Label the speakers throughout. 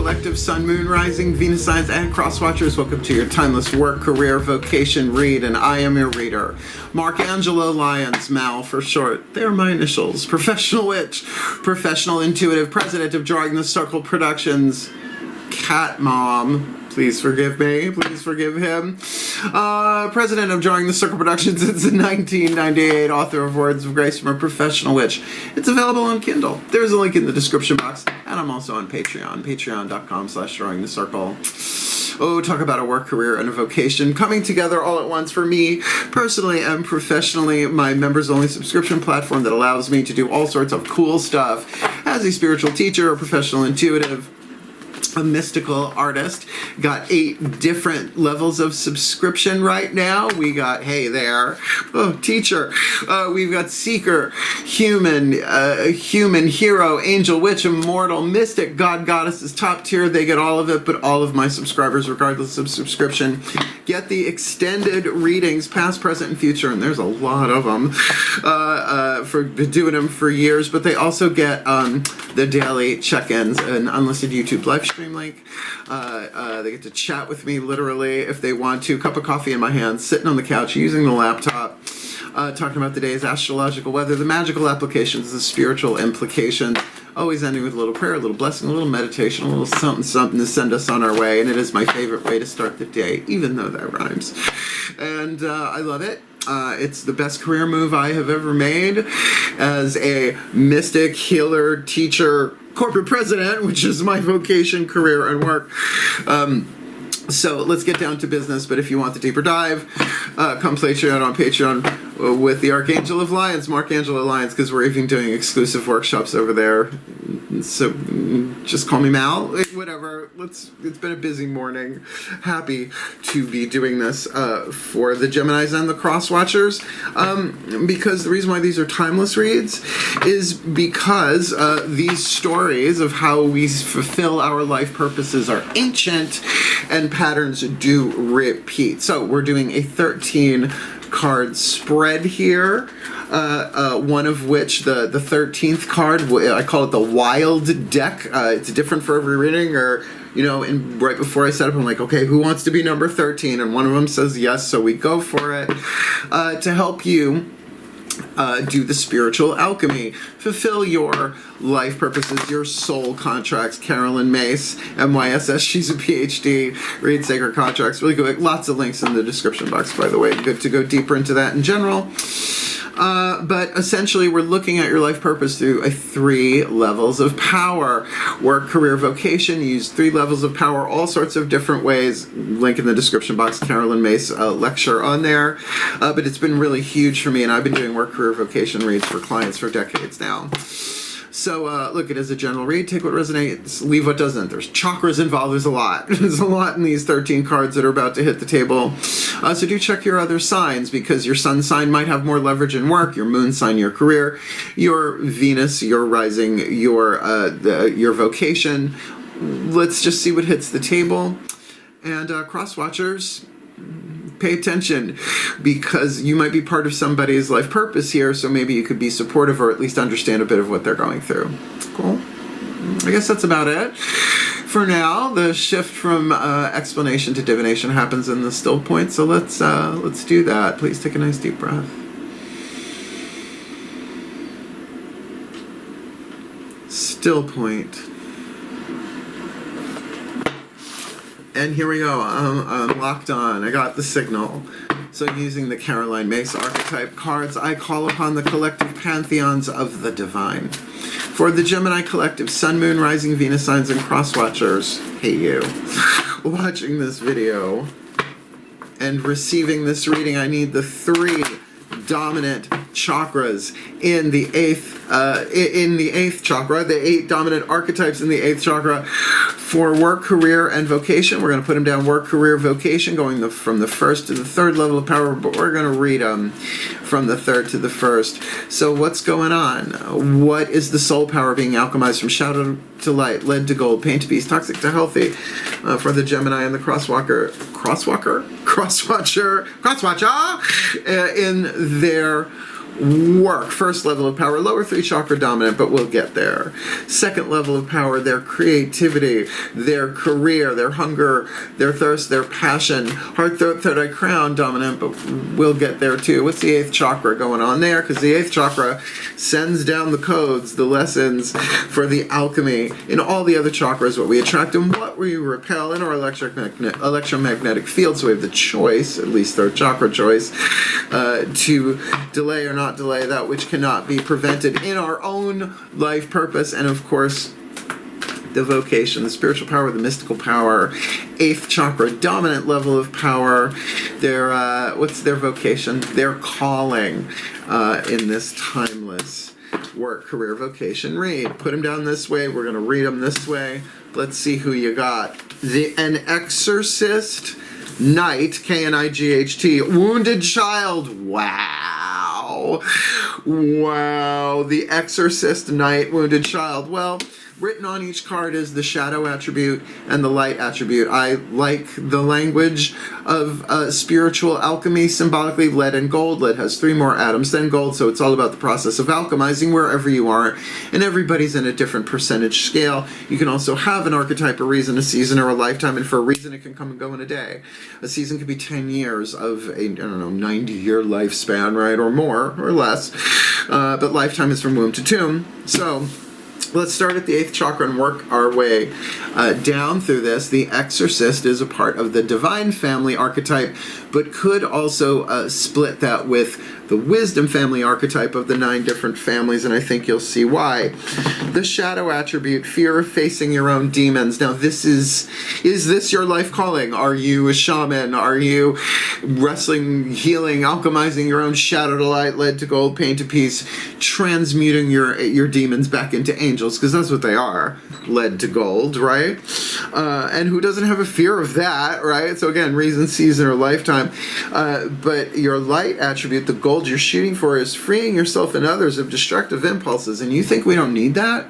Speaker 1: Collective, Sun, Moon, Rising, Venus signs, and Crosswatchers. Welcome to your timeless work, career, vocation read, and I am your reader. Mark Angelo, Lyons, Mal for short. They're my initials. Professional witch, professional intuitive, president of Drawing the Circle Productions. Cat mom. Please forgive me. Please forgive him. President of Drawing the Circle Productions since 1998. Author of Words of Grace from a Professional Witch. It's available on Kindle. There's a link in the description box. And I'm also on Patreon. Patreon.com/drawingthecircle. Oh, talk about a work, career, and a vocation coming together all at once for me, personally and professionally. My members-only subscription platform that allows me to do all sorts of cool stuff as a spiritual teacher, a professional intuitive, a mystical artist. Got 8 different levels of subscription right now. We got, hey there, teacher. We've got seeker, human, hero, angel, witch, immortal, mystic, god, goddesses, top tier. They get all of it, but all of my subscribers, regardless of subscription, get the extended readings, past, present, and future, and there's a lot of them, for doing them for years, but they also get the daily check-ins, an unlisted YouTube live stream link. They get to chat with me literally if they want to. Cup of coffee in my hand, sitting on the couch, using the laptop, talking about the day's astrological weather, the magical applications, the spiritual implications. Always ending with a little prayer, a little blessing, a little meditation, a little something to send us on our way. And it is my favorite way to start the day, even though that rhymes. And I love it. It's the best career move I have ever made as a mystic, healer, teacher, corporate president, which is my vocation, career, and work. So let's get down to business, but if you want the deeper dive, come play on Patreon with the Archangel of Lyons, Mark Angelo Lyons, because we're even doing exclusive workshops over there. So just call me Mal, whatever. It's been a busy morning. Happy to be doing this for the Geminis and the Crosswatchers, because the reason why these are timeless reads is because these stories of how we fulfill our life purposes are ancient and patterns do repeat. So we're doing a 13 card spread here, one of which, the 13th card, I call it the wild deck. It's different for every reading, or and right before I set up, I'm like, okay, who wants to be number 13? And one of them says yes, so we go for it, to help you do the spiritual alchemy, fulfill your life purposes, your soul contracts. Carolyn Myss, MYSS, she's a PhD, read sacred contracts, really good. Lots of links in the description box, by the way. Good to go deeper into that in general. But essentially, we're looking at your life purpose through 3 levels of power. Work, career, vocation. You use 3 levels of power, all sorts of different ways. Link in the description box, Carolyn Myss lecture on there. But it's been really huge for me, and I've been doing work, career, vocation reads for clients for decades now. So look, it is a general read. Take what resonates, leave what doesn't. There's chakras involved. There's a lot. There's a lot in these 13 cards that are about to hit the table. So do check your other signs, because your sun sign might have more leverage in work, your moon sign, your career, your Venus, your rising, your vocation. Let's just see what hits the table. And crosswatchers, pay attention, because you might be part of somebody's life purpose here, so maybe you could be supportive or at least understand a bit of what they're going through. Cool. I guess that's about it. For now, the shift from explanation to divination happens in the still point, so let's do that. Please take a nice deep breath. Still point. And here we go. I'm locked on. I got the signal. So using the Caroline Myss archetype cards, I call upon the collective pantheons of the divine. For the Gemini collective, Sun, Moon, Rising, Venus signs, and Crosswatchers, hey you, watching this video and receiving this reading, I need the 3 dominant chakras in the 8th chakra, the 8 dominant archetypes in the 8th chakra for work, career, and vocation. We're going to put them down: work, career, vocation, going from the 1st to the 3rd level of power, but we're going to read them from the 3rd to the 1st. So what's going on? What is the soul power being alchemized from shadow to light, lead to gold, pain to peace, toxic to healthy, for the Gemini and the Crosswatcher, in their work. First level of power, lower 3 chakra dominant, but we'll get there. Second level of power, their creativity, their career, their hunger, their thirst, their passion. Heart, throat, third eye, crown dominant, but we'll get there too. What's the 8th chakra going on there? Because the 8th chakra sends down the codes, the lessons for the alchemy. In all the other chakras, what we attract and what we repel in our electromagnetic field. So we have the choice, at least third chakra choice, to delay or not delay that which cannot be prevented in our own life purpose. And of course, the vocation, the spiritual power, the mystical power, 8th chakra, dominant level of power. Their what's their vocation? Their calling in this timeless work, career, vocation read. Put them down this way. We're going to read them this way. Let's see who you got. An Exorcist Knight, K-N-I-G-H-T, wounded child. Wow. The Exorcist Knight, wounded child. Well, written on each card is the shadow attribute and the light attribute. I like the language of spiritual alchemy, symbolically lead and gold. Lead has 3 more atoms than gold, so it's all about the process of alchemizing wherever you are, and everybody's in a different percentage scale. You can also have an archetype, a reason, a season, or a lifetime, and for a reason it can come and go in a day. A season could be 10 years of a, 90-year lifespan, right, or more, or less, but lifetime is from womb to tomb. So let's start at the 8th chakra and work our way down through this. The Exorcist is a part of the divine family archetype, but could also split that with the wisdom family archetype of the 9 different families, and I think you'll see why. The shadow attribute, fear of facing your own demons. Now, is this your life calling? Are you a shaman? Are you wrestling, healing, alchemizing your own shadow to light, lead to gold, pain to peace, transmuting your demons back into angels? Because that's what they are, lead to gold, right? And who doesn't have a fear of that, right? So again, reason, season, or lifetime. But your light attribute, the gold you're shooting for, is freeing yourself and others of destructive impulses. And you think we don't need that?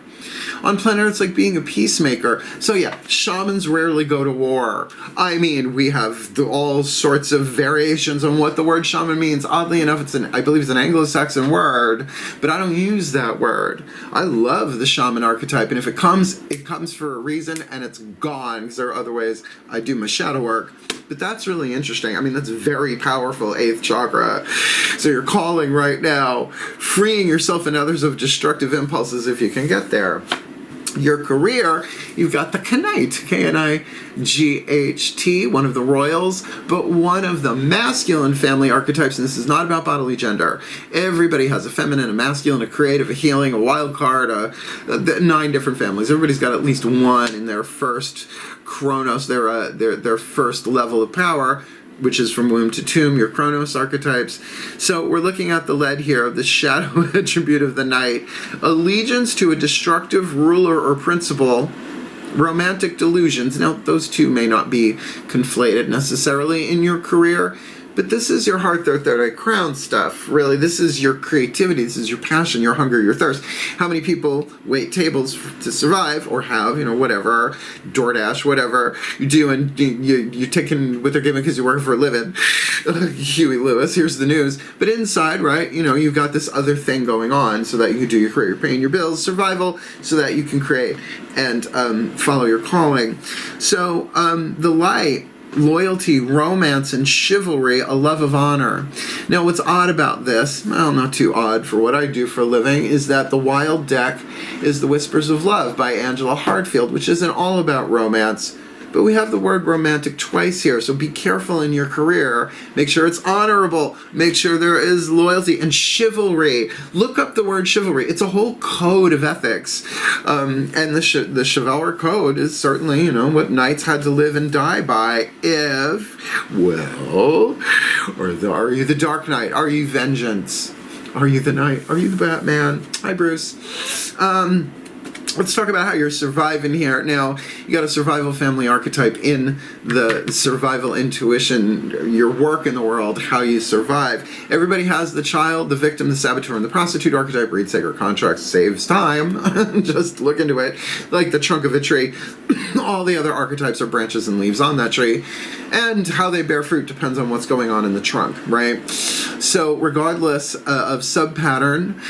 Speaker 1: On planet Earth, it's like being a peacemaker. So yeah, shamans rarely go to war. I mean, we have all sorts of variations on what the word shaman means. Oddly enough, I believe it's an Anglo-Saxon word, but I don't use that word. I love the shaman archetype, and if it comes for a reason, and it's gone, because there are other ways I do my shadow work. But that's really interesting. I mean, that's very powerful, 8th chakra. So you're calling right now, freeing yourself and others of destructive impulses if you can get there. Your career, you've got the Knight, K-N-I-G-H-T, one of the royals, but one of the masculine family archetypes, and this is not about bodily gender. Everybody has a feminine, a masculine, a creative, a healing, a wild card, 9 different families. Everybody's got at least one in their first Chronos, their first level of power, which is from womb to tomb, your Chronos archetypes. So we're looking at the lead here of the shadow attribute of the Knight. Allegiance to a destructive ruler or principle, romantic delusions. Now, those two may not be conflated necessarily in your career, but this is your heart, third eye, crown stuff, really. This is your creativity. This is your passion, your hunger, your thirst. How many people wait tables to survive, or have, whatever, DoorDash, whatever you do, and you're taking what they're giving because you're working for a living. Huey Lewis, here's the news. But inside, right, you've got this other thing going on so that you can do your career, you're paying your bills, survival, so that you can create and follow your calling. So the light, loyalty, romance, and chivalry, a love of honor. Now, what's odd about this, well, not too odd for what I do for a living, is that the wild deck is The Whispers of Love by Angelo, which isn't all about romance, but we have the word romantic twice here, so be careful in your career. Make sure it's honorable. Make sure there is loyalty and chivalry. Look up the word chivalry. It's a whole code of ethics. And the chivalric code is certainly, what knights had to live and die by. Are you the Dark Knight? Are you vengeance? Are you the Knight? Are you the Batman? Hi, Bruce. Let's talk about how you're surviving here. Now, you got a survival family archetype in the survival intuition, your work in the world, how you survive. Everybody has the child, the victim, the saboteur, and the prostitute archetype. Read sacred contracts, saves time. Just look into it. Like the trunk of a tree. All the other archetypes are branches and leaves on that tree. And how they bear fruit depends on what's going on in the trunk, right? So regardless of sub-pattern,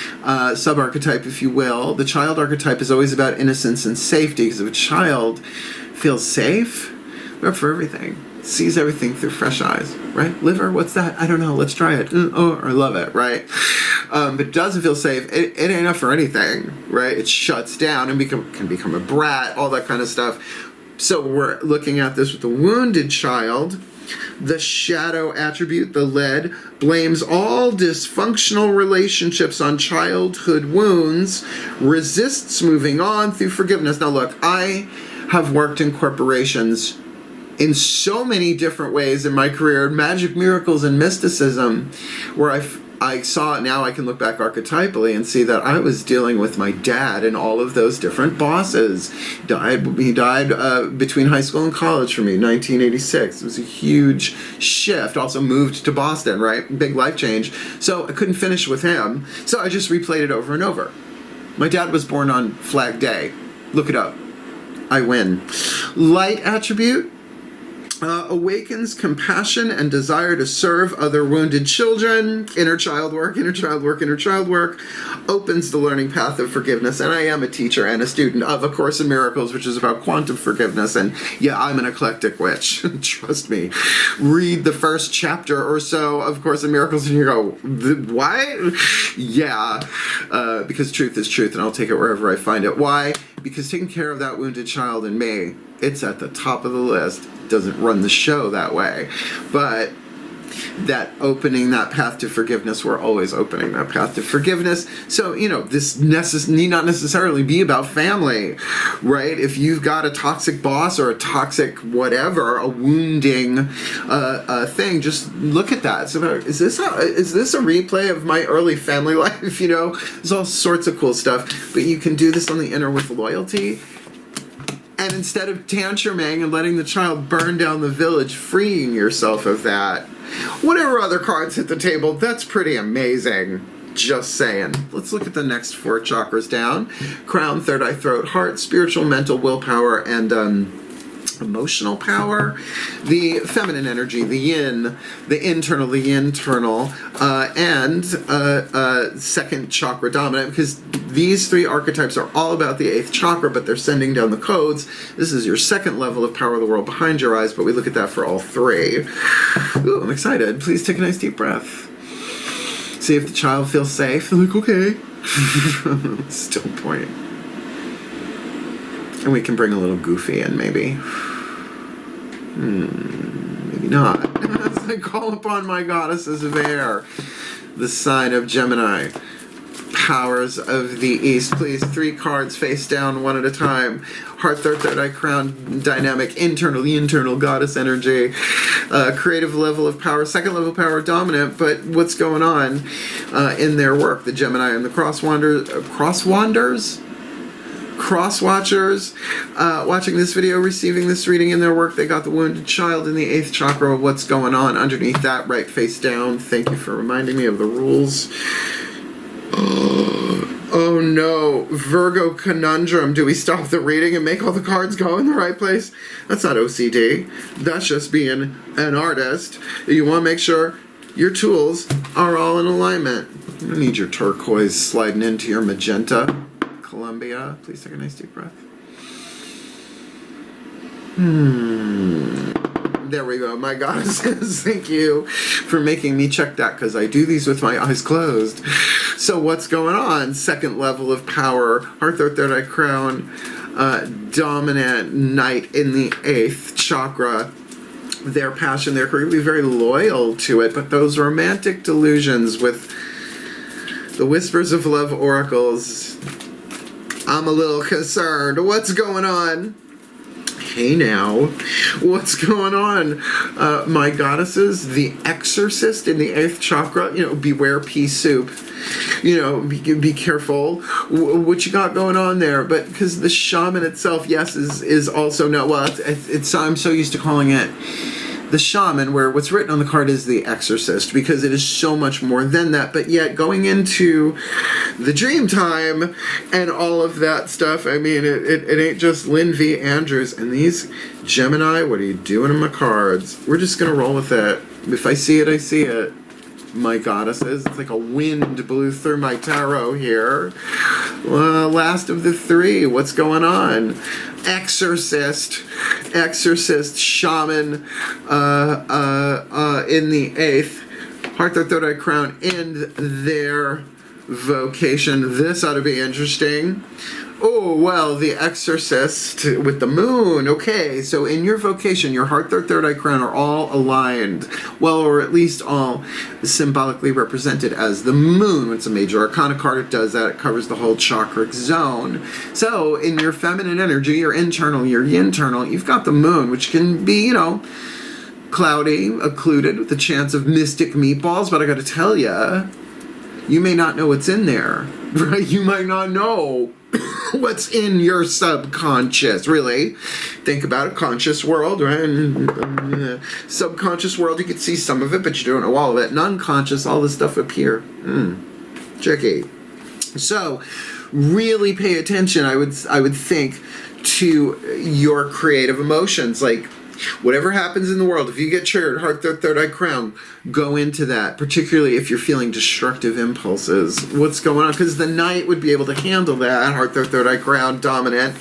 Speaker 1: sub-archetype, if you will, the child archetype is always about innocence and safety, because if a child feels safe, they're up for everything. Sees everything through fresh eyes, right? Liver, what's that? I don't know. Let's try it. Oh, I love it, right? But doesn't feel safe. It ain't enough for anything, right? It shuts down and can become a brat, all that kind of stuff. So we're looking at this with the wounded child. The shadow attribute, the lead, blames all dysfunctional relationships on childhood wounds, resists moving on through forgiveness. Now look, I have worked in corporations in so many different ways in my career, magic, miracles, and mysticism, where I saw it. Now I can look back archetypally and see that I was dealing with my dad and all of those different bosses. He died between high school and college for me, 1986. It was a huge shift. Also moved to Boston, right? Big life change. So I couldn't finish with him. So I just replayed it over and over. My dad was born on Flag Day. Look it up. I win. Light attribute. Awakens compassion and desire to serve other wounded children. Inner child work, inner child work, inner child work. Opens the learning path of forgiveness. And I am a teacher and a student of A Course in Miracles, which is about quantum forgiveness. And yeah, I'm an eclectic witch. Trust me. Read the first chapter or so of Course in Miracles and you go, what? Yeah. Because truth is truth and I'll take it wherever I find it. Why? Because taking care of that wounded child in me, it's at the top of the list. Doesn't run the show that way, but that opening that path to forgiveness, we're always opening that path to forgiveness. So, this need not necessarily be about family, right? If you've got a toxic boss or a toxic whatever, a wounding thing, just look at that. So, is this a replay of my early family life? There's all sorts of cool stuff, but you can do this on the inner with loyalty. And instead of tantruming and letting the child burn down the village, freeing yourself of that. Whatever other cards hit the table, that's pretty amazing. Just saying. Let's look at the next 4 chakras down. Crown, third eye, throat, heart, spiritual, mental, willpower, and emotional power. The feminine energy, the yin, the internal, and second chakra dominant, because these 3 archetypes are all about the 8th chakra, but they're sending down the codes. This is your second level of power of the world behind your eyes, but we look at that for all 3. Ooh, I'm excited. Please take a nice deep breath. See if the child feels safe. I'm like, okay. Still point. And we can bring a little goofy in, maybe. Maybe not. As I call upon my goddesses of air, the sign of Gemini. Powers of the East. Please, 3 cards face down, one at a time. Heart, third eye, crown, dynamic, internal goddess energy. Creative level of power, second level of power, dominant. But what's going on in their work? The Gemini and the cross-watchers watching this video, receiving this reading in their work. They got the wounded child in the 8th chakra. What's going on underneath that? Right face down. Thank you for reminding me of the rules. Oh no, Virgo conundrum. Do we stop the reading and make all the cards go in the right place? That's not OCD. That's just being an artist. You want to make sure your tools are all in alignment. You don't need your turquoise sliding into your magenta. Columbia. Please take a nice deep breath. There we go. My goddesses, thank you for making me check that, because I do these with my eyes closed. So what's going on? Second level of power. Heart, third eye, crown. Dominant knight in the 8th chakra. Their passion, their career, be very loyal to it, but those romantic delusions with the whispers of love oracles, I'm a little concerned. What's going on? Hey now, what's going on? My goddesses, the Exorcist in the 8th chakra, beware pea soup. Be careful what you got going on there. But because the shaman itself, yes, is also no. Well, it's I'm so used to calling it the shaman, where what's written on the card is the Exorcist, because it is so much more than that. But yet, going into the dream time and all of that stuff, I mean, it ain't just Lynn V. Andrews. And these Gemini, what are you doing in my cards? We're just going to roll with it. If I see it, I see it. my goddesses. It's like a wind blew through my tarot here. Last of the three. What's going on? Exorcist, shaman in the 8th. Heart, their third eye crown, and their vocation. This ought to be interesting. Oh, well, the Exorcist with the moon. Okay, so in your vocation, your heart, their third eye crown are all aligned. Well, or at least all symbolically represented as the moon. It's a major arcana card. It does that. It covers the whole chakric zone. So in your feminine energy, your internal, your yin-ternal, you've got the moon, which can be, cloudy, occluded, with a chance of mystic meatballs. But I got to tell you, you may not know what's in there, right? You might not know what's in your subconscious, really. Think about it, conscious world, right? Subconscious world, you can see some of it, but you don't know all of it. Non-conscious, all this stuff up here. Tricky. So, really pay attention, I would think, to your creative emotions. Like, whatever happens in the world, if you get triggered, heart, third eye crown, go into that, particularly if you're feeling destructive impulses. What's going on? Because the knight would be able to handle that, heart, third eye crown, dominant,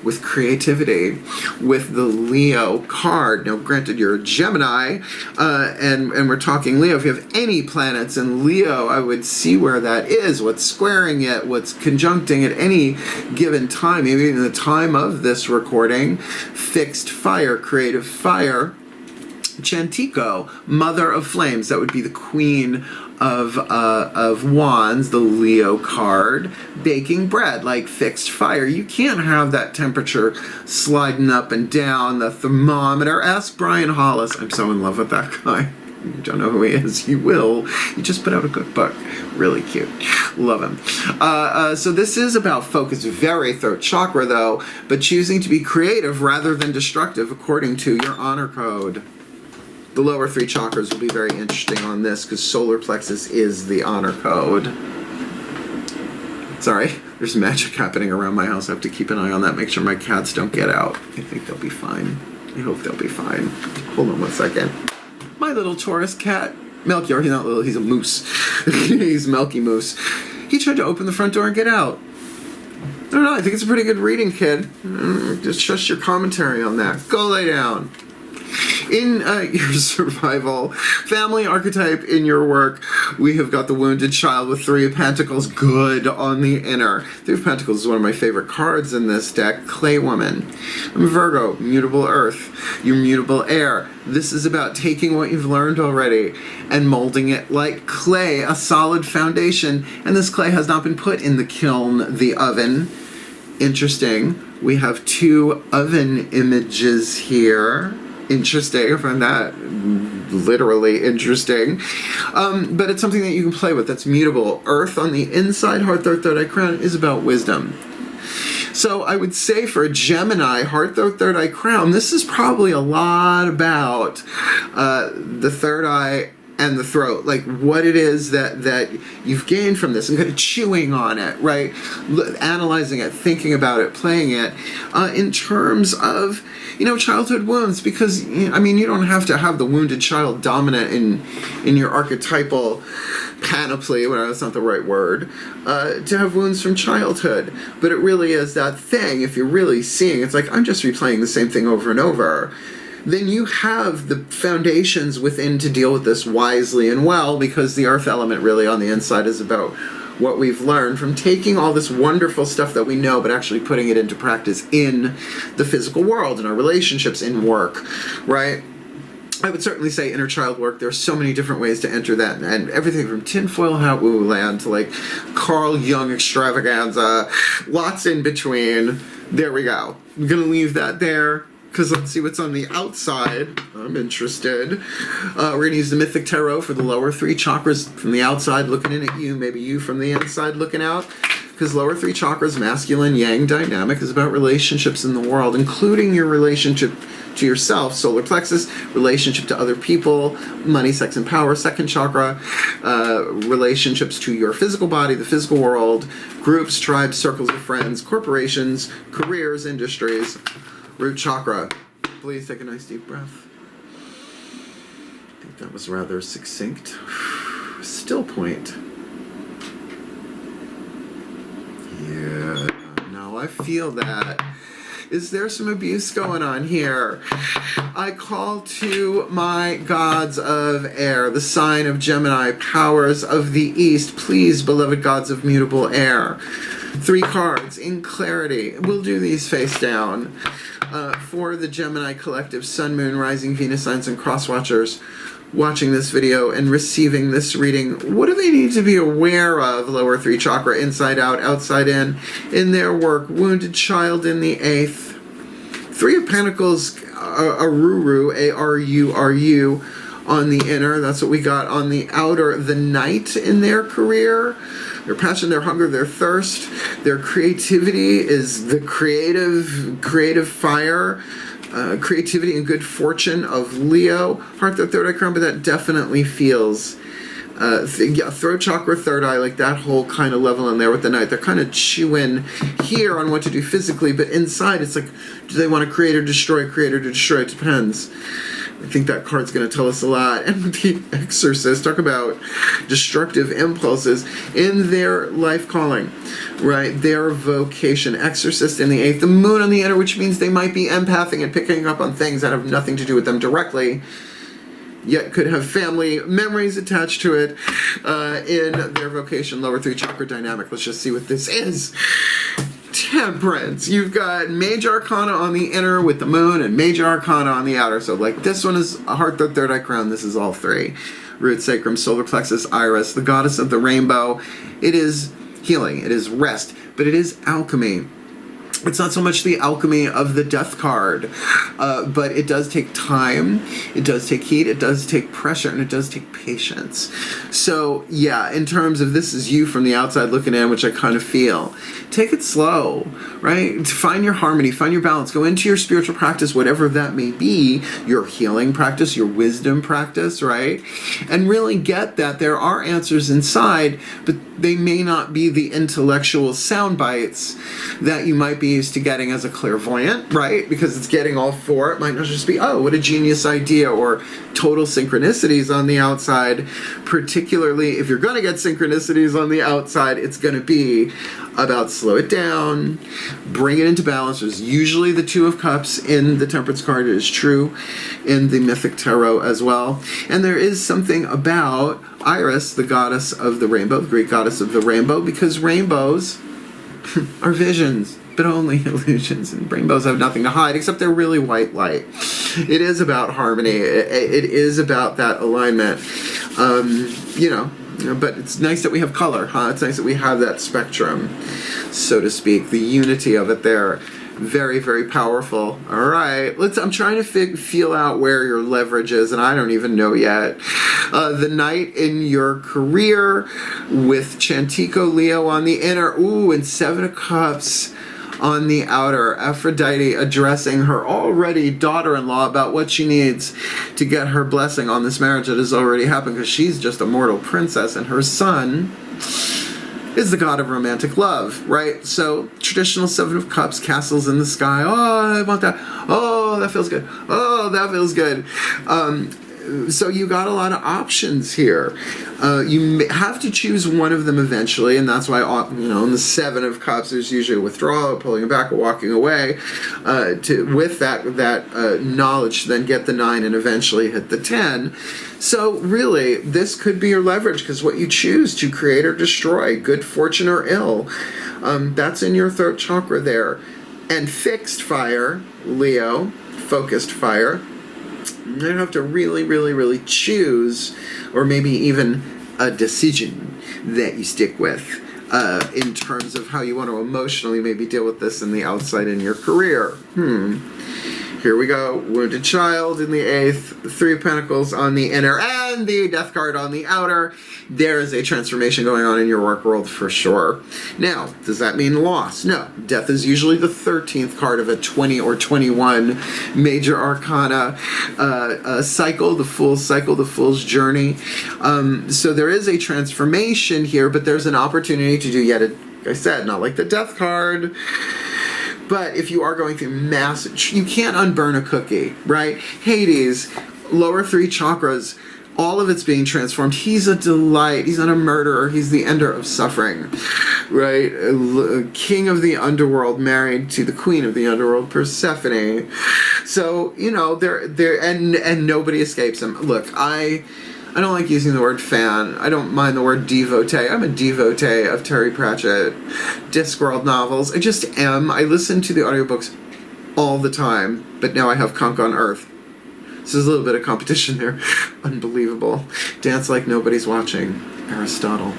Speaker 1: with creativity, with the Leo card. Now, granted, you're a Gemini, and we're talking Leo. If you have any planets in Leo, I would see where that is, what's squaring it, what's conjuncting at any given time, maybe even the time of this recording. Fixed fire, creative fire. Chantico, mother of flames, that would be the queen of wands, the Leo card. Baking bread, like fixed fire. You can't have that temperature sliding up and down. The thermometer. Ask Brian Hollis. I'm so in love with that guy. You don't know who he is, you will. He just put out a good book. Really cute. Love him. So this is about focus, very throat chakra though, but choosing to be creative rather than destructive according to your honor code. The lower three chakras will be very interesting on this because solar plexus is the honor code. Sorry, there's magic happening around my house. I have to keep an eye on that, make sure my cats don't get out. I think they'll be fine. I hope they'll be fine. Hold on one second. My little Taurus cat, Melchior, he's not little, he's a moose. He's Melky Moose. He tried to open the front door and get out. I don't know, I think it's a pretty good reading, kid. Just trust your commentary on that. Go lay down. In your survival, family archetype in your work, we have got the Wounded Child with Three of Pentacles, good on the inner. Three of Pentacles is one of my favorite cards in this deck. Clay Woman. I'm Virgo, mutable earth, your mutable air. This is about taking what you've learned already and molding it like clay, a solid foundation. And this clay has not been put in the kiln, the oven. Interesting. We have two oven images here. Interesting. I find that literally interesting. But it's something that you can play with that's mutable. Earth on the inside, heart, third eye crown, is about wisdom. So I would say for a Gemini, heart, third eye crown, this is probably a lot about the third eye and the throat, like what it is that you've gained from this and kind of chewing on it, right? Analyzing it, thinking about it, playing it in terms of, childhood wounds, because, you don't have to have the wounded child dominant in your archetypal panoply, well, that's not the right word, to have wounds from childhood. But it really is that thing, if you're really seeing, it's like, I'm just replaying the same thing over and over. Then you have the foundations within to deal with this wisely and well, because the earth element really on the inside is about what we've learned from taking all this wonderful stuff that we know, but actually putting it into practice in the physical world, in our relationships, in work, right? I would certainly say inner child work. There's so many different ways to enter that, and everything from tinfoil hat woo land to like Carl Jung extravaganza, lots in between. There we go. I'm gonna leave that there, because let's see what's on the outside. I'm interested. We're going to use the Mythic Tarot for the lower three chakras from the outside looking in at you, maybe you from the inside looking out. Because lower three chakras, masculine, yang dynamic, is about relationships in the world, including your relationship to yourself, solar plexus, relationship to other people, money, sex, and power, second chakra, relationships to your physical body, the physical world, groups, tribes, circles of friends, corporations, careers, industries. Root chakra. Please take a nice deep breath. I think that was rather succinct. still point. Yeah, no, I feel that. Is there some abuse going on here? I call to my gods of air, the sign of Gemini, powers of the east. Please, beloved gods of mutable air. 3 cards in clarity. We'll do these face down. For the Gemini collective, Sun, Moon, Rising, Venus signs, and cross watchers watching this video and receiving this reading, what do they need to be aware of? Lower 3 chakra, inside out, outside in their work. Wounded child in the 8th. 3 of Pentacles, Aruru, A-R-U-R-U, on the inner. That's what we got on the outer. The Knight in their career. Their passion, their hunger, their thirst. Their creativity is the creative fire. Creativity and good fortune of Leo. Heart, the 3rd eye crown, but that definitely feels throat chakra, 3rd eye, like that whole kind of level in there with the Knight. They're kind of chewing here on what to do physically, but inside it's like, do they want to create or destroy? Create or destroy? It depends. I think that card's going to tell us a lot. And the Exorcist, talk about destructive impulses in their life calling, right? Their vocation. Exorcist in the 8th. The Moon on the inner, which means they might be empathing and picking up on things that have nothing to do with them directly, yet could have family memories attached to it in their vocation. Lower 3 chakra dynamic. Let's just see what this is. Temperance. You've got major arcana on the inner with the Moon and major arcana on the outer. So like this one is a heart, the 3rd eye crown. This is all 3. Root, sacrum, solar plexus, iris, the goddess of the rainbow. It is healing. It is rest. But it is alchemy. It's not so much the alchemy of the death card, but it does take time, it does take heat, it does take pressure, and it does take patience. So yeah, in terms of this is you from the outside looking in, which I kind of feel, take it slow, right? Find your harmony, find your balance, go into your spiritual practice, whatever that may be, your healing practice, your wisdom practice, right? And really get that there are answers inside, but they may not be the intellectual sound bites that you might be used to getting as a clairvoyant, right? Because it's getting all 4. It might not just be, oh, what a genius idea, or total synchronicities on the outside. Particularly if you're going to get synchronicities on the outside, it's going to be about slow it down, bring it into balance. There's usually the 2 of Cups in the Temperance card. It is true in the Mythic Tarot as well. And there is something about Iris, the goddess of the rainbow, the Greek goddess of the rainbow, because rainbows are visions, but only illusions, and rainbows have nothing to hide except they're really white light. It is about harmony. It is about that alignment. But it's nice that we have color, huh? It's nice that we have that spectrum, so to speak, the unity of it there. Very, very powerful. All right, I'm trying to feel out where your leverage is, and I don't even know yet. The Knight in your career with Chantico Leo on the inner. Ooh, and 7 of Cups on the outer. Aphrodite addressing her already daughter-in-law about what she needs to get her blessing on this marriage that has already happened, because she's just a mortal princess, and her son is the god of romantic love, right? So traditional 7 of Cups, castles in the sky. Oh, I want that. Oh, that feels good. Oh, that feels good. So you got a lot of options here. You have to choose one of them eventually, and that's why, in the 7 of Cups, there's usually a withdrawal, pulling it back, or walking away, with that knowledge to then get the 9 and eventually hit the 10. So really, this could be your leverage, because what you choose to create or destroy, good fortune or ill, that's in your 3rd chakra there. And fixed fire, Leo, focused fire, you have to really, really, really choose, or maybe even a decision that you stick with in terms of how you want to emotionally maybe deal with this in the outside in your career. Here we go. Wounded child in the 8th, 3 of Pentacles on the inner, and the Death card on the outer. There is a transformation going on in your work world for sure. Now, does that mean loss? No. Death is usually the 13th card of a 20 or 21 major arcana cycle, the Fool's cycle, the Fool's journey. So there is a transformation here, but there's an opportunity to do yet, like I said, not like the Death card, but if you are going through massive, you can't unburn a cookie, right? Hades, lower 3 chakras, all of it's being transformed. He's a delight. He's not a murderer. He's the ender of suffering, right? King of the underworld, married to the queen of the underworld, Persephone. So, you know, and nobody escapes him. Look, I don't like using the word fan. I don't mind the word devotee. I'm a devotee of Terry Pratchett, Discworld novels. I just am. I listen to the audiobooks all the time, but now I have Conch on Earth. So there's a little bit of competition there. Unbelievable. Dance like nobody's watching. Aristotle.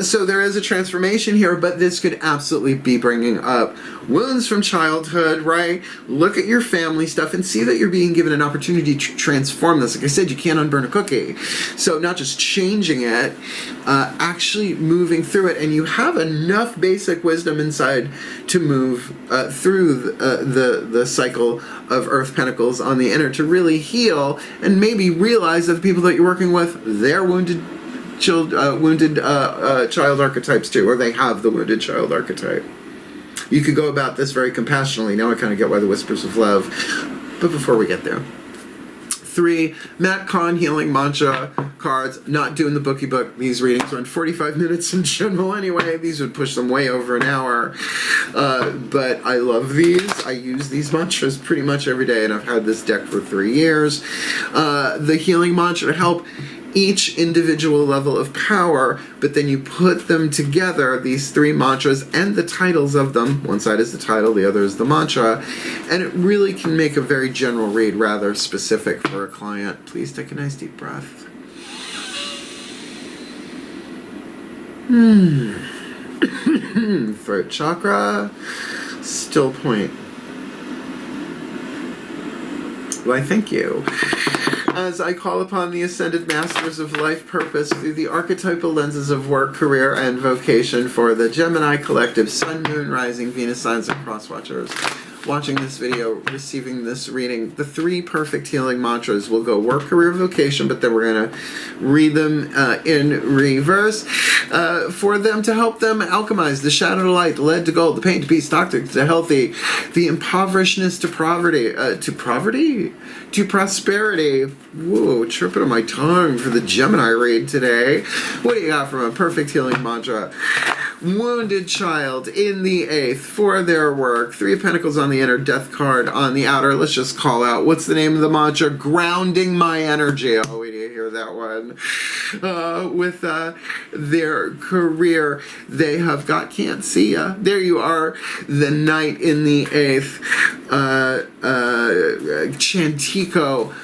Speaker 1: So there is a transformation here, but this could absolutely be bringing up wounds from childhood, right? Look at your family stuff and see that you're being given an opportunity to transform this. Like I said, you can't unburn a cookie. So not just changing it, actually moving through it, and you have enough basic wisdom inside to move through the cycle of Earth Pentacles on the inner to really heal and maybe realize that the people that you're working with, they're wounded child archetypes too, or they have the wounded child archetype. You could go about this very compassionately. Now I kind of get why the Whispers of Love. But before we get there, 3, Matt Kahn Healing Mantra cards. Not doing the bookie book. These readings run 45 minutes in general anyway. These would push them way over an hour. But I love these. I use these mantras pretty much every day, and I've had this deck for 3 years. The healing mantra to help each individual level of power, but then you put them together, these 3 mantras and the titles of them. One side is the title, the other is the mantra, and it really can make a very general read, rather specific for a client. Please take a nice deep breath. Throat chakra, still point. Why, thank you. As I call upon the ascended masters of life purpose through the archetypal lenses of work, career, and vocation for the Gemini collective, Sun, Moon, Rising, Venus signs, and cross watchers watching this video, receiving this reading, the 3 perfect healing mantras will go work, career, vocation, but then we're going to read them in reverse for them to help them alchemize the shadow to light, the lead to gold, the pain to peace, toxic to healthy, the impoverishedness to poverty, to prosperity. Whoa, tripping on my tongue for the Gemini read today. What do you got from a perfect healing mantra? Wounded child in the 8th for their work. 3 of Pentacles on the inner, Death card on the outer. Let's just call out, what's the name of the mantra? Grounding my energy. Oh, we didn't hear that one. With their career, they have got, can't see ya. There you are, the Knight in the 8th. Chantico,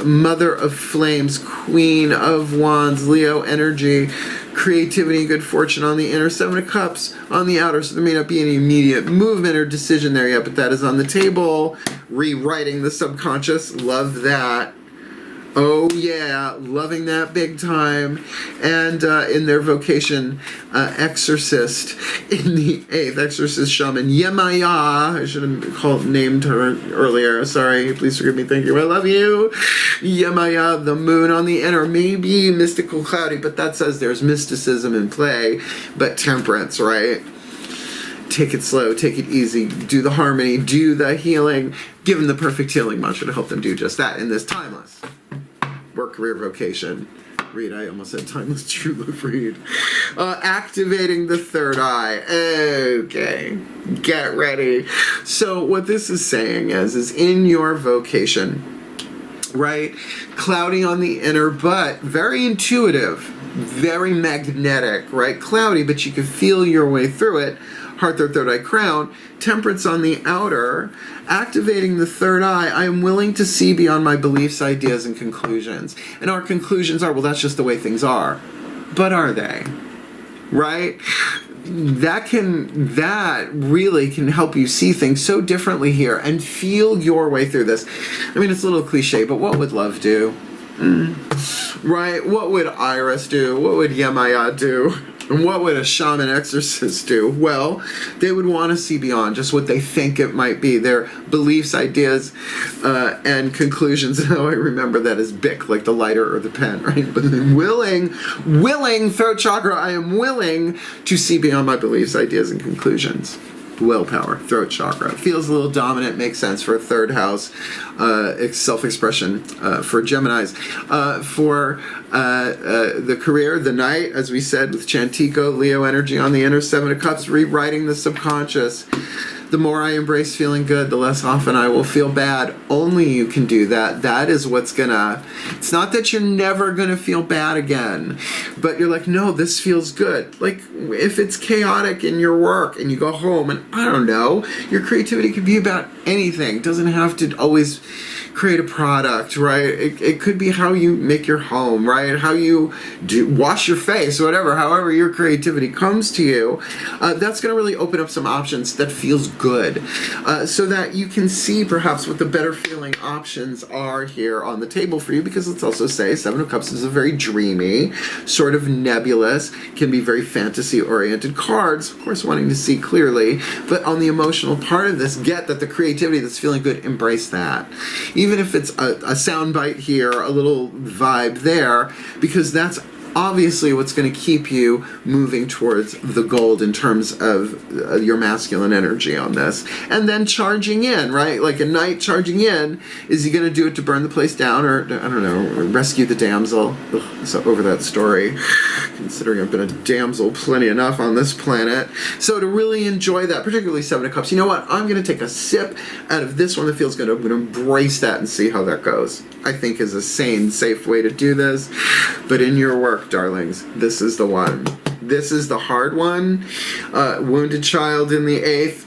Speaker 1: Mother of Flames, Queen of Wands, Leo energy, creativity and good fortune on the inner, 7 of Cups on the outer, so there may not be any immediate movement or decision there yet, but that is on the table. Rewriting the subconscious, love that. Oh yeah, loving that big time. And in their vocation, Exorcist in the 8th, Exorcist Shaman, Yemaya. I should have named her earlier. Sorry, please forgive me. Thank you. I love you. Yemaya, the moon on the inner, maybe mystical cloudy, but that says there's mysticism in play, but temperance, right? Take it slow, take it easy, do the harmony, do the healing, give them the perfect healing mantra to help them do just that in this timeless work, career, vocation read. I almost said timeless true love read. Activating the 3rd eye. Okay, get ready. So what this is saying is in your vocation, right, cloudy on the inner, but very intuitive, very magnetic, right, cloudy, but you can feel your way through it. Heart, their 3rd eye crown, temperance on the outer, activating the 3rd eye. I am willing to see beyond my beliefs, ideas, and conclusions. And our conclusions are, well, that's just the way things are. But are they? Right? That really can help you see things so differently here and feel your way through this. I mean, it's a little cliche, but what would love do? Right? What would Iris do? What would Yemaya do? And what would a shaman exorcist do? Well, they would want to see beyond just what they think it might be, their beliefs, ideas, and conclusions. And how I remember that as Bic, like the lighter or the pen, right? But willing, throat chakra, I am willing to see beyond my beliefs, ideas, and conclusions. Willpower, throat chakra. Feels a little dominant, makes sense for a third house self-expression for Geminis. For the career, the night, as we said with Chantico, Leo energy on the inner, 7 of Cups, rewriting the subconscious. The more I embrace feeling good, the less often I will feel bad. Only you can do that. That is what's gonna... It's not that you're never gonna feel bad again, but you're like, no, this feels good. Like, if it's chaotic in your work and you go home and, I don't know, your creativity could be about anything. It doesn't have to always create a product, right? It could be how you make your home, right? How you wash your face, whatever, however your creativity comes to you. That's going to really open up some options that feels good, so that you can see perhaps what the better feeling options are here on the table for you, because let's also say 7 of Cups is a very dreamy, sort of nebulous, can be very fantasy-oriented cards, of course wanting to see clearly, but on the emotional part of this, get that the creativity that's feeling good, embrace that. Even if it's a sound bite here, a little vibe there, because that's obviously what's going to keep you moving towards the gold in terms of your masculine energy on this. And then charging in, right? Like a knight charging in, is he going to do it to burn the place down, or, I don't know, rescue the damsel? Ugh, so over that story, considering I've been a damsel plenty enough on this planet. So to really enjoy that, particularly 7 of Cups, you know what? I'm going to take a sip out of this one that feels good. I'm going to embrace that and see how that goes. I think is a sane, safe way to do this. But in your work, darlings, this is the one. This is the hard one. Wounded child in the 8th.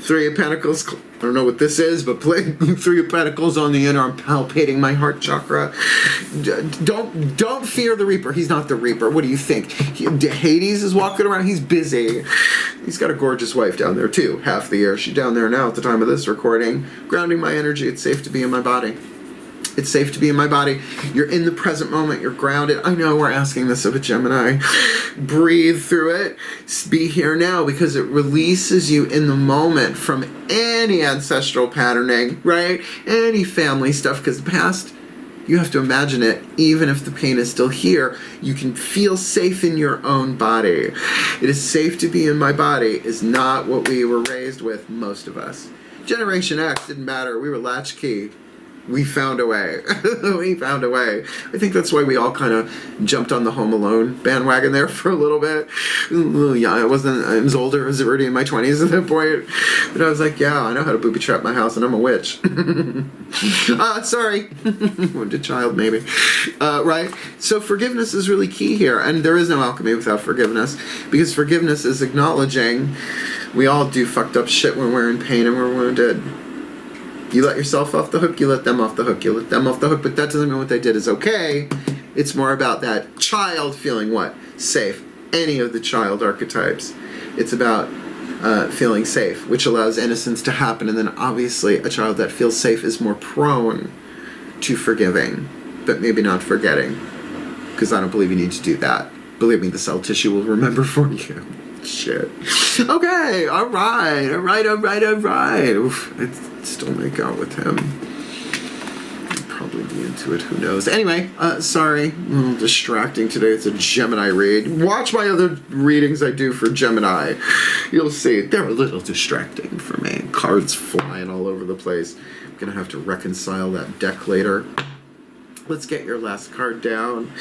Speaker 1: 3 of Pentacles. I don't know what this is, but play 3 of Pentacles on the inner. I'm palpating my heart chakra. Don't fear the Reaper. He's not the Reaper. What do you think? Hades is walking around. He's busy. He's got a gorgeous wife down there too. Half the year. She's down there now at the time of this recording. Grounding my energy. It's safe to be in my body. It's safe to be in my body. You're in the present moment. You're grounded. I know we're asking this of a Gemini. Breathe through it. Be here now, because it releases you in the moment from any ancestral patterning, right? Any family stuff, because the past, you have to imagine it. Even if the pain is still here, you can feel safe in your own body. It is safe to be in my body is not what we were raised with, most of us. Generation X didn't matter. We were latchkey. We found a way. We found a way. I think that's why we all kind of jumped on the Home Alone bandwagon there for a little bit. Yeah, I was older. I was already in my 20s at that point. But I was like, yeah, I know how to booby trap my house, and I'm a witch. Sorry. Wounded child, maybe. Right? So forgiveness is really key here. And there is no alchemy without forgiveness. Because forgiveness is acknowledging we all do fucked up shit when we're in pain and we're wounded. You let yourself off the hook, you let them off the hook, you let them off the hook, but that doesn't mean what they did is okay. It's more about that child feeling what? Safe. Any of the child archetypes. It's about feeling safe, which allows innocence to happen, and then obviously a child that feels safe is more prone to forgiving, but maybe not forgetting, because I don't believe you need to do that. Believe me, the cell tissue will remember for you. Shit. Okay, alright. Oof, I'd still make out with him. I'd probably be into it, who knows. Anyway, sorry, a little distracting today. It's a Gemini read. Watch my other readings I do for Gemini. You'll see, they're a little distracting for me. Cards flying all over the place. I'm gonna have to reconcile that deck later. Let's get your last card down.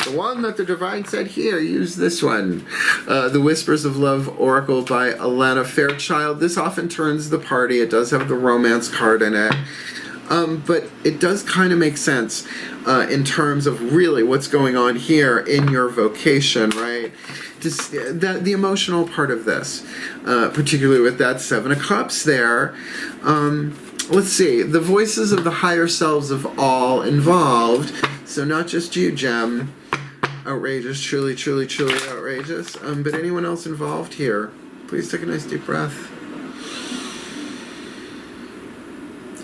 Speaker 1: The one that the Divine said here, use this one. The Whispers of Love Oracle by Alana Fairchild. This often turns the party. It does have the romance card in it. But it does kind of make sense in terms of really what's going on here in your vocation, right? Just the emotional part of this, particularly with that 7 of Cups there. Let's see, the voices of the higher selves of all involved, so not just you, Gem, outrageous, truly, truly, truly outrageous, but anyone else involved here, please take a nice deep breath.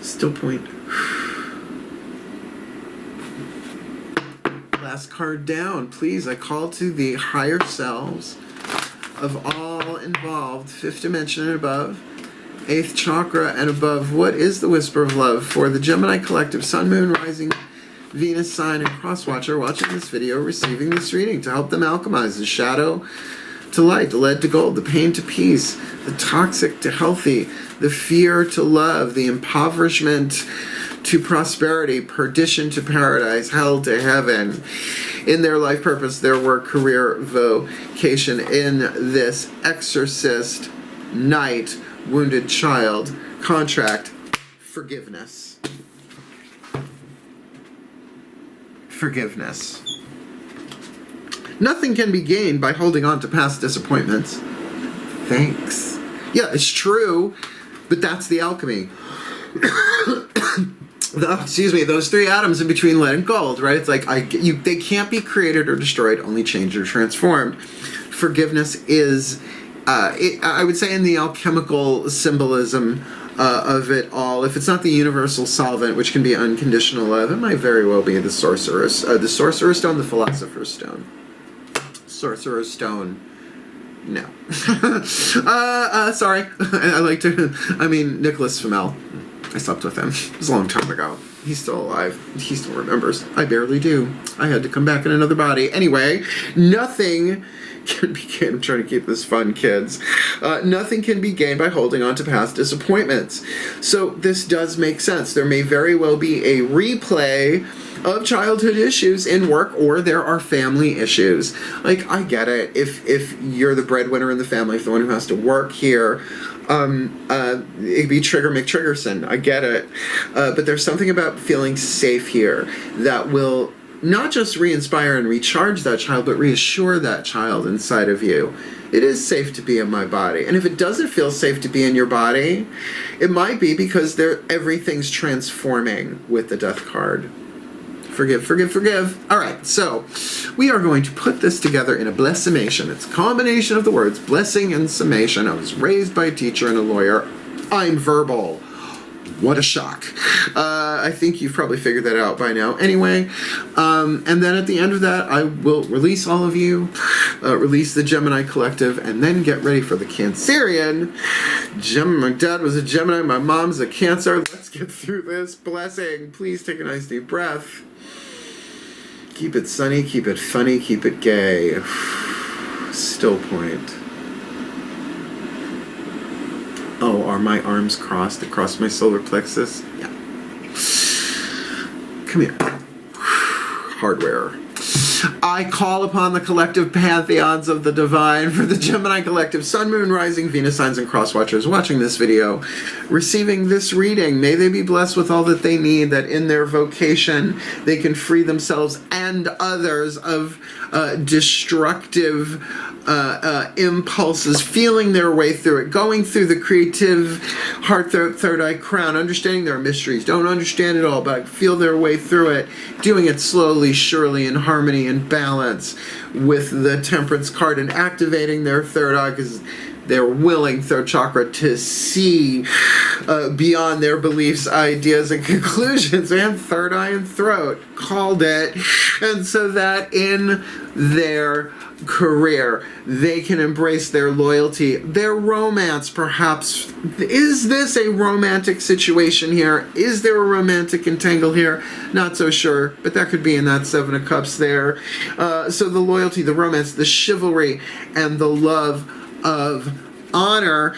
Speaker 1: Still point. Last card down, please. I call to the higher selves of all involved, 5th dimension and above, 8th chakra and above. What is the whisper of love for the Gemini collective, Sun, Moon, Rising, Venus sign, and cross watcher watching this video, receiving this reading to help them alchemize the shadow to light, the lead to gold, the pain to peace, the toxic to healthy, the fear to love, the impoverishment to prosperity, perdition to paradise, hell to heaven. In their life purpose, their work, career, vocation, in this exorcist, night, wounded child, contract, forgiveness. Forgiveness. Nothing can be gained by holding on to past disappointments. Thanks. Yeah, it's true, but that's the alchemy. Those three atoms in between lead and gold, right? It's like they can't be created or destroyed, only changed or transformed. Forgiveness is, I would say, in the alchemical symbolism of it all, if it's not the universal solvent, which can be unconditional love, it might very well be the sorcerer's stone, the philosopher's stone. Sorcerer's stone. No. Sorry. Nicholas Flamel. I slept with him. It was a long time ago. He's still alive. He still remembers. I barely do. I had to come back in another body. Anyway, nothing can be gained. I'm trying to keep this fun, kids. Nothing can be gained by holding on to past disappointments. So this does make sense. There may very well be a replay of childhood issues in work, or there are family issues. Like, I get it. If you're the breadwinner in the family, if the one who has to work here, it'd be Trigger McTriggerson. I get it. But there's something about feeling safe here that will not just re-inspire and recharge that child, but reassure that child inside of you. It is safe to be in my body. And if it doesn't feel safe to be in your body, it might be because everything's transforming with the death card. Forgive, forgive, forgive. All right, so we are going to put this together in a blessimation. It's a combination of the words blessing and summation. I was raised by a teacher and a lawyer. I'm verbal. What a shock. I think you've probably figured that out by now. Anyway, and then at the end of that, I will release all of you, release the Gemini Collective, and then get ready for the Cancerian. My dad was a Gemini, my mom's a Cancer. Let's get through this. Blessing. Please take a nice deep breath. Keep it sunny, keep it funny, keep it gay. Still point. Oh, are my arms crossed across my solar plexus? Yeah. Come here. Hardware. I call upon the collective pantheons of the divine for the Gemini Collective, Sun, Moon, Rising, Venus signs, and cross watchers watching this video, receiving this reading. May they be blessed with all that they need, that in their vocation they can free themselves and others of destructive impulses, feeling their way through it, going through the creative heart, third eye, crown, understanding their mysteries. Don't understand it all, but feel their way through it, doing it slowly, surely, in harmony and balance with the Temperance card, and activating their third eye because they're willing, third chakra, to see beyond their beliefs, ideas, and conclusions. And third eye and throat. Called it. And so that in their career, they can embrace their loyalty, their romance, perhaps. Is this a romantic situation here? Is there a romantic entangle here? Not so sure, but that could be in that Seven of Cups there. So the loyalty, the romance, the chivalry, and the love of honor,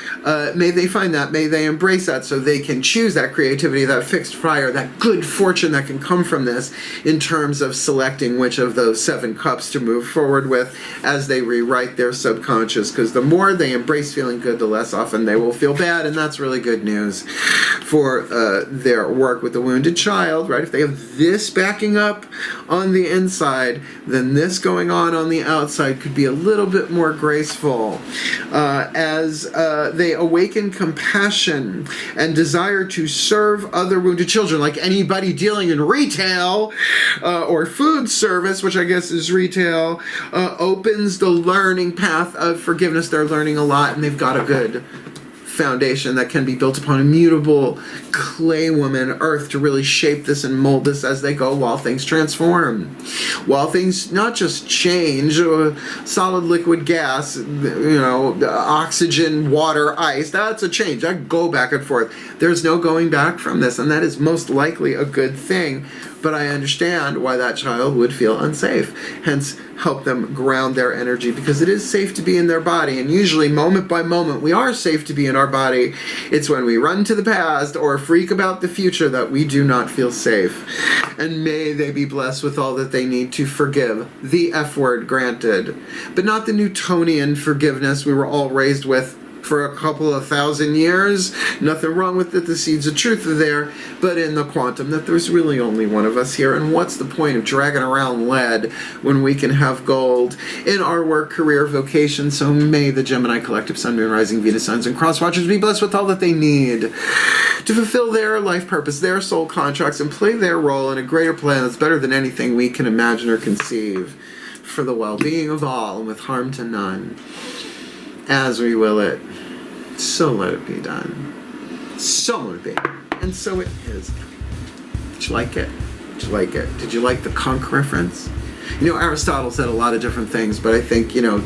Speaker 1: may they find that, may they embrace that, so they can choose that creativity, that fixed fire, that good fortune that can come from this in terms of selecting which of those 7 cups to move forward with as they rewrite their subconscious, because the more they embrace feeling good, the less often they will feel bad, and that's really good news for their work with the wounded child, right? If they have this backing up on the inside, then this going on the outside could be a little bit more graceful. As they awaken compassion and desire to serve other wounded children, like anybody dealing in retail or food service, which I guess is retail, opens the learning path of forgiveness. They're learning a lot, and they've got a good foundation that can be built upon immutable clay woman earth to really shape this and mold this as they go while things transform, while things not just change, solid, liquid, gas, oxygen, water, ice. That's a change. I go back and forth. There's no going back from this, and that is most likely a good thing. But I understand why that child would feel unsafe. Hence, help them ground their energy, because it is safe to be in their body. And usually, moment by moment, we are safe to be in our body. It's when we run to the past or freak about the future that we do not feel safe. And may they be blessed with all that they need to forgive. The F word granted. But not the Newtonian forgiveness we were all raised with for a couple of thousand years. Nothing wrong with it. The seeds of truth are there. But in the quantum, that there's really only one of us here. And what's the point of dragging around lead when we can have gold in our work, career, vocation? So may the Gemini collective sun, moon, rising, Venus, suns, and cross watchers be blessed with all that they need to fulfill their life purpose, their soul contracts, and play their role in a greater plan that's better than anything we can imagine or conceive, for the well-being of all and with harm to none. As we will it, so let it be done. So let it be. And so it is. Did you like it? Did you like it? Did you like the conch reference? You know, Aristotle said a lot of different things, but I think, you know,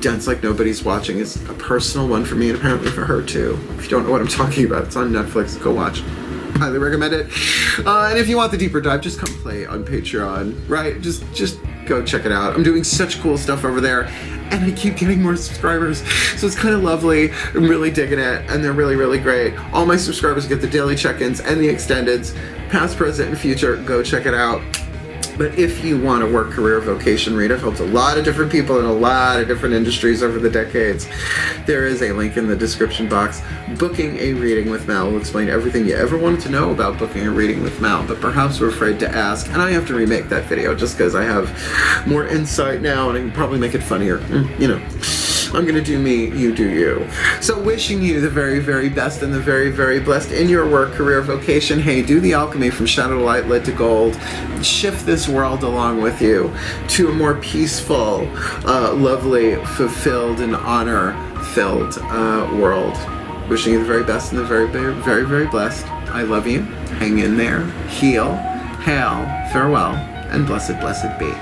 Speaker 1: Dance Like Nobody's Watching is a personal one for me, and apparently for her too. If you don't know what I'm talking about, it's on Netflix. Go watch. Highly recommend it. And if you want the deeper dive, just come play on Patreon, right? Just go check it out. I'm doing such cool stuff over there, and I keep getting more subscribers, so it's kind of lovely. I'm really digging it, and they're really, really great. All my subscribers get the daily check-ins and the extendeds, past, present, and future. Go check it out. But if you want a work, career, vocation read, I've helped a lot of different people in a lot of different industries over the decades. There is a link in the description box. Booking a reading with Mal will explain everything you ever wanted to know about booking a reading with Mal, but perhaps we're afraid to ask, and I have to remake that video just because I have more insight now and I can probably make it funnier. You know, I'm gonna do me, you do you. So wishing you the very, very best and the very, very blessed in your work, career, vocation. Hey, do the alchemy from shadow to light, lead to gold. Shift this world along with you to a more peaceful, lovely, fulfilled, and honor-filled world. Wishing you the very best and the very, very, very, very blessed. I love you. Hang in there. Heal. Hail. Farewell. And blessed, blessed be.